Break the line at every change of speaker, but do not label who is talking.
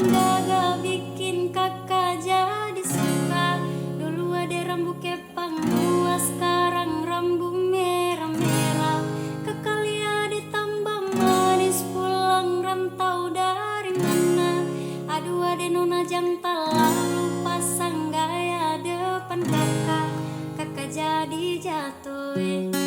menjaga bikin kakak jadi suka. Dulu ada rambut kepang dua, sekarang rambut merah-merah. Kakak lihat ditambah manis, pulang rantau dari mana. Aduh ade nona jangan lalu pasang gaya depan kakak. Kakak jadi jatuh